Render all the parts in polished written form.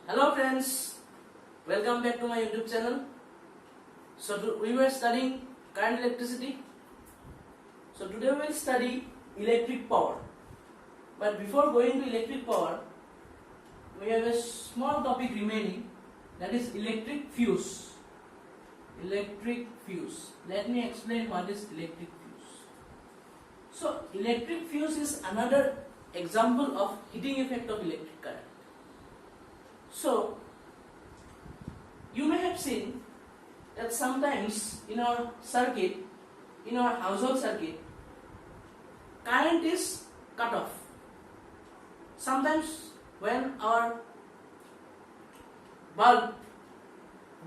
Hello friends, welcome back to my YouTube channel. So we were studying current electricity. So today we will study electric power. But before going to electric power, we have a small topic remaining, that is electric fuse. Electric fuse. Let me explain what is electric fuse. So electric fuse is another example of heating effect of electric current. So you may have seen that sometimes in our circuit, in our household circuit, current is cut off. Sometimes when our bulb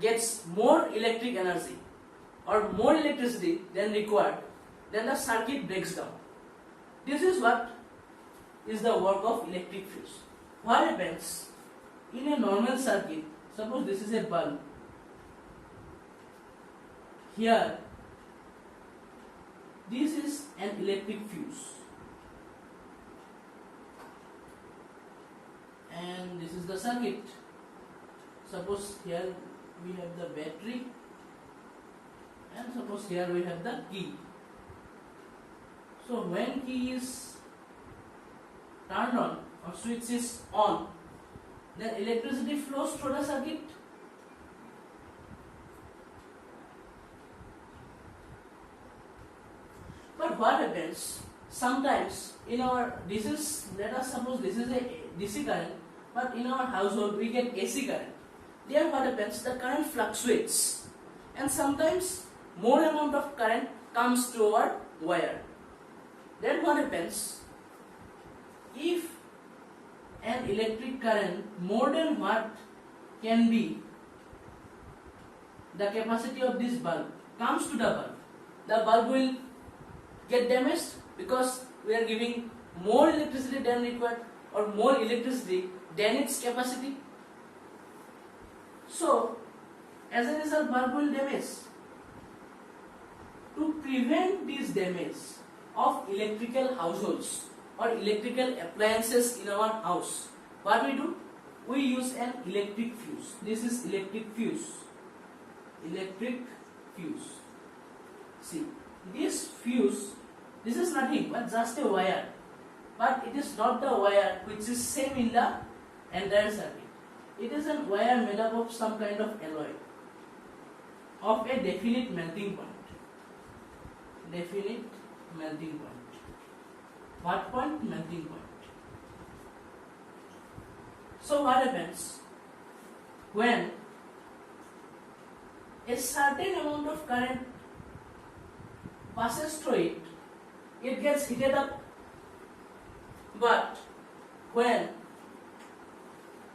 gets more electric energy or more electricity than required, then the circuit breaks down. This is what is the work of electric fuse. What happens in a normal circuit? Suppose this is a bulb. Here, this is an electric fuse. And this is the circuit. Suppose here we have the battery, and suppose here we have the key. So when key is turned on or switch is on, then electricity flows through the circuit. But what happens sometimes in our, let us suppose this is a DC current, but in our household we get AC current. There what happens, the current fluctuates, and sometimes more amount of current comes to our wire. Then what happens, if an electric current more than what can be the capacity of this bulb comes to the bulb will get damaged, because we are giving more electricity than required or more electricity than its capacity. So as a result, bulb will damage. To prevent this damage of electrical households or electrical appliances in our house, what we do? We use an electric fuse. This is electric fuse. Electric fuse. See, this fuse, this is nothing but just a wire, but it is not the wire which is same in the entire circuit. It is a wire made up of some kind of alloy of a definite melting point. Definite melting point. What point? Melting point. So what happens when a certain amount of current passes through it, it gets heated up. But when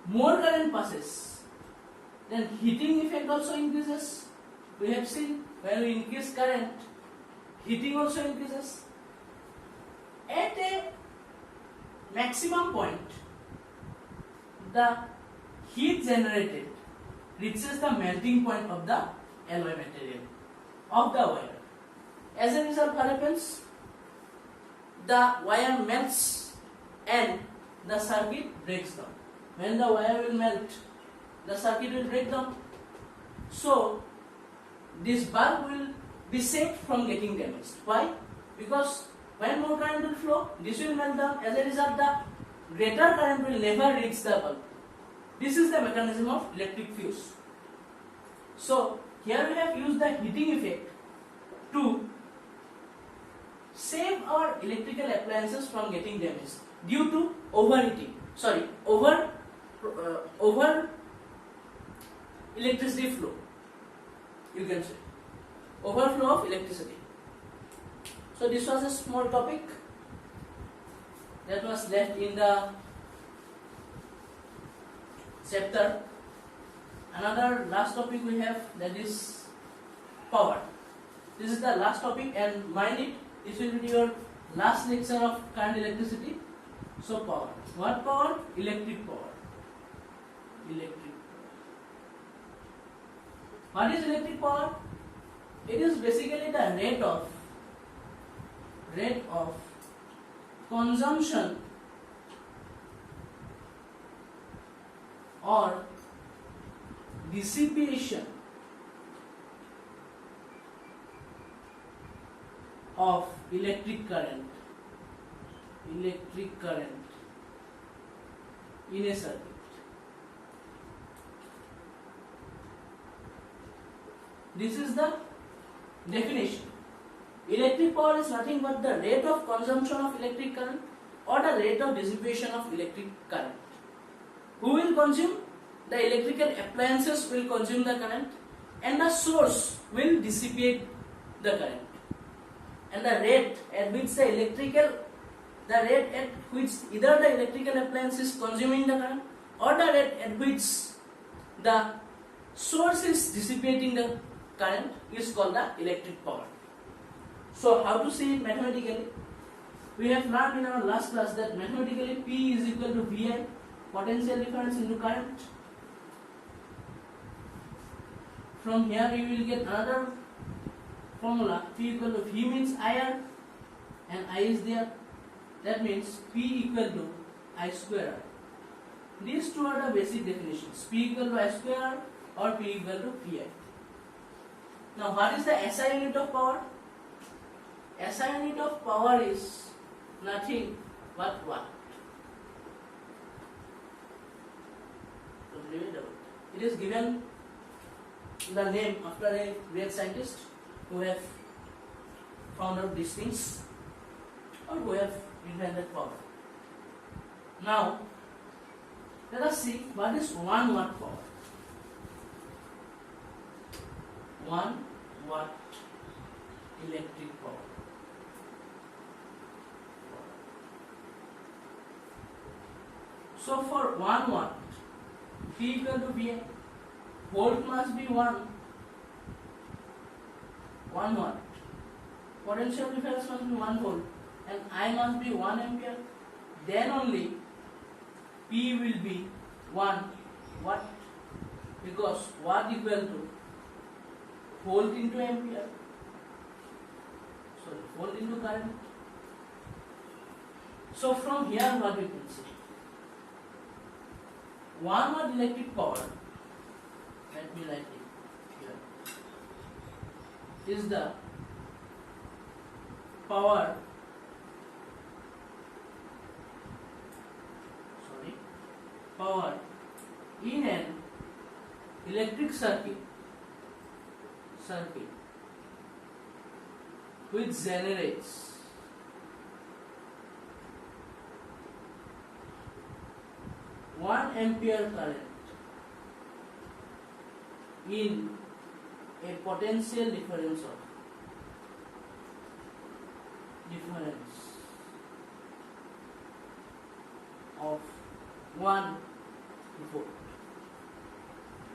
more current passes, then heating effect also increases. We have seen when we increase current, heating also increases. At a maximum point, the heat generated reaches the melting point of the alloy material of the wire. As a result, what happens? The wire melts and the circuit breaks down. When the wire will melt, the circuit will break down. So this bulb will be saved from getting damaged. Why? Because when more current will flow, this will melt down. As a result, the greater current will never reach the bulb. This is the mechanism of electric fuse. So here we have used the heating effect to save our electrical appliances from getting damaged due to overheating. Over electricity flow. You can say overflow of electricity. So this was a small topic that was left in the chapter. Another last topic we have, that is power. This is the last topic, and mind it, this will be your last lecture of current electricity. So power. What power? Electric power. Electric power. What is electric power? It is basically the rate of consumption or dissipation of electric current in a circuit. This is the definition. Electric power is nothing but the rate of consumption of electric current or the rate of dissipation of electric current. Who will consume? The electrical appliances will consume the current, and the source will dissipate the current. And the rate at which either the electrical appliance is consuming the current or the rate at which the source is dissipating the current is called the electric power. So how to see it mathematically? We have learned in our last class that mathematically P is equal to VI, potential difference into current. From here you will get another formula. P equal to V means IR and I is there. That means P equal to I square R. These two are the basic definitions. P equal to I square R or P equal to VI. Now what is the SI unit of power? SI unit of power is nothing but watt. It is given the name after a great scientist who have found out these things or who have invented power. Now let us see what is 1 watt power. 1 watt electric power. So for 1 watt, P equal to VI, volt must be 1 watt, potential difference must be 1 volt, and I must be 1 ampere. Then only P will be 1 watt, because watt equal to volt into ampere. Sorry, volt into current. So from here what we can see? 1 watt electric power, let me write it here, is the power in an electric circuit which generates 1 ampere current in a potential difference of 1 volt.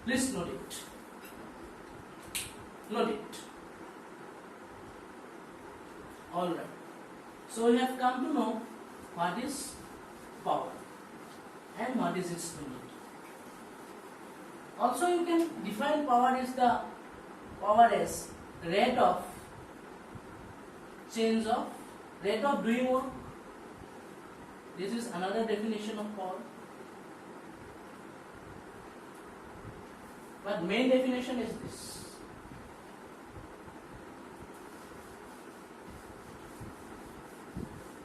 Please note it. Alright. So we have come to know what is power and what is its unit. Also you can define power as rate of change of rate of doing work. This is another definition of power. But main definition is this.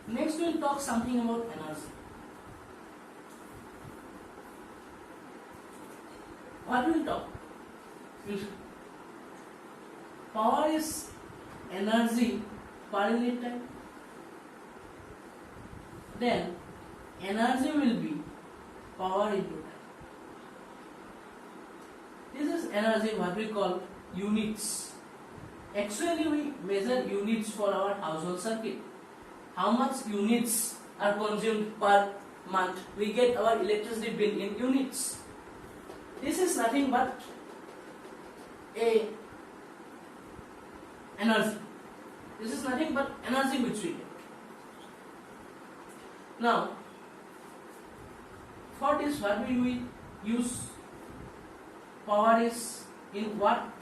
Next we will talk something about energy. What will we talk? Power is energy per unit time. Then energy will be power into time. This is energy, what we call units. Actually we measure units for our household circuit. How much units are consumed per month? We get our electricity bill in units. This is nothing but a energy. This is nothing but energy which we get. Now, for this what we will use? Power is in watt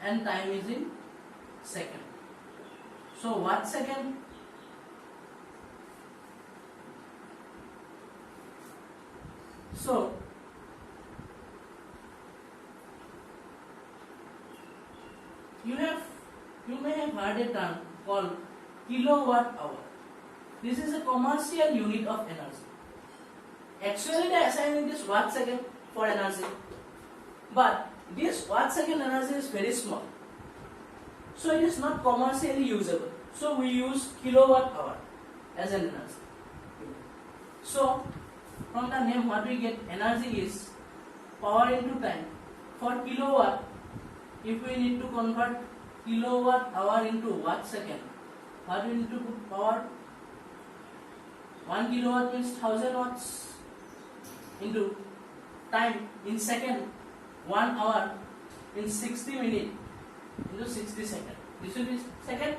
and time is in second. So watt second So you may have heard a term called kilowatt hour. This is a commercial unit of energy. Actually, the assignment is watt second for energy, but this watt second energy is very small, so it is not commercially usable. So we use kilowatt hour as an energy. So from the name, what we get, energy is power into time. For kilowatt, if we need to convert kilowatt hour into watt second, what we need to put power? 1 kilowatt means 1000 watts into time in second, 1 hour in 60 minutes into 60 seconds. This will be second.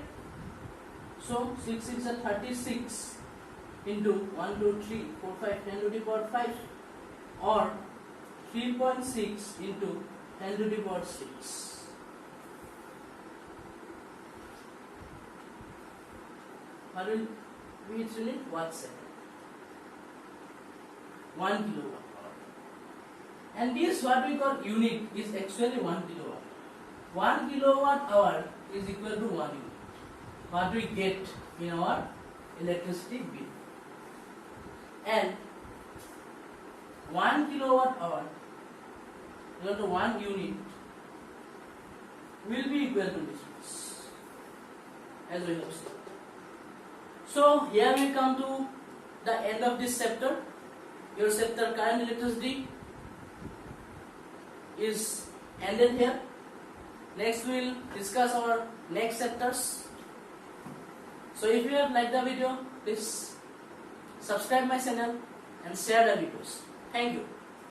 So 6 6 are 36 into 1 2 3 4 5 10 to the power 5, or 3.6 into 10 to the power 6. What will be its unit? Watt second. 1 kilowatt hour. And this what we call unit is actually 1 kilowatt. 1 kilowatt hour is equal to 1 unit. What we get in our electricity bill. And 1 kilowatt hour equal to 1 unit will be equal to this, as we have seen. So here we come to the end of this chapter. Your chapter current electricity is ended here. Next we will discuss our next chapters. So if you have liked the video, please subscribe my channel and share the videos. Thank you.